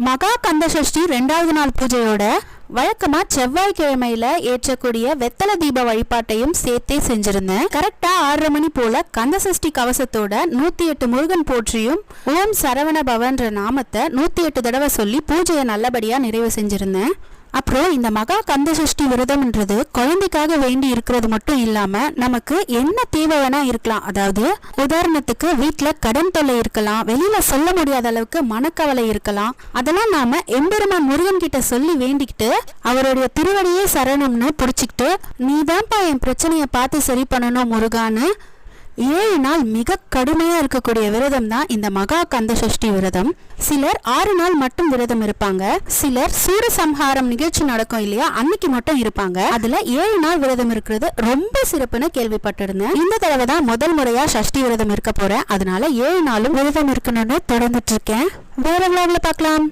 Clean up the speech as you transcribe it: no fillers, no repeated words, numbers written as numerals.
மகா கந்த சஷ்டி 2வது நாள் பூஜையோட வழக்கமா செவ்வாய்க்கிழமையில ஏற்றக்கூடிய வெத்தலை தீப வழிபாட்டையும் சேர்த்தே செஞ்சிருந்தேன். கரெக்டா 6:30 மணி போல கந்த சஷ்டி கவசத்தோட 108 முருகன் போற்றியும் ஓம் சரவண பவன்ற நாமத்தை 108 தடவை சொல்லி பூஜையை நல்லபடியா நிறைவு செஞ்சிருந்தேன். அப்புறம் இந்த மகா கந்த சஷ்டி விரதம்ன்றது குழந்தைக்காக வேண்டி இருக்கிறது மட்டும் இல்லாம நமக்கு என்ன தேவை வேணா இருக்கலாம். அதாவது உதாரணத்துக்கு வீட்டுல கடன் தொல்லை இருக்கலாம், வெளியில சொல்ல முடியாத அளவுக்கு மனக்கவலை இருக்கலாம். அதெல்லாம் நாம எம்பெருமான் முருகன் கிட்ட சொல்லி வேண்டிக்கிட்டு அவருடைய திருவடியே சரணம்னு புடிச்சுக்கிட்டு நீதான்ப்பா என் பிரச்சனையை பார்த்து சரி பண்ணணும் முருகான்னு 7 நாள் மிக கடுமையா இருக்கக்கூடிய விரதம் தான் இந்த மகா கந்த சஷ்டி விரதம். சிலர் 6 நாள் மட்டும் விரதம் இருப்பாங்க, சிலர் சூரசம்ஹாரம் நிகழ்ச்சி நடக்கும் இல்லையா அன்னைக்கு மட்டும் இருப்பாங்க. அதுல 7 நாள் விரதம் இருக்கிறது ரொம்ப சிறப்புன்னு கேள்விப்பட்டிருந்தேன். இந்த தடவை தான் முதல் முறையா சஷ்டி விரதம் இருக்க போறேன். அதனால 7 நாளும் விரதம் இருக்கணும்னு தொடர்ந்துட்டு இருக்கேன். வேற விழாவில் பார்க்கலாம்.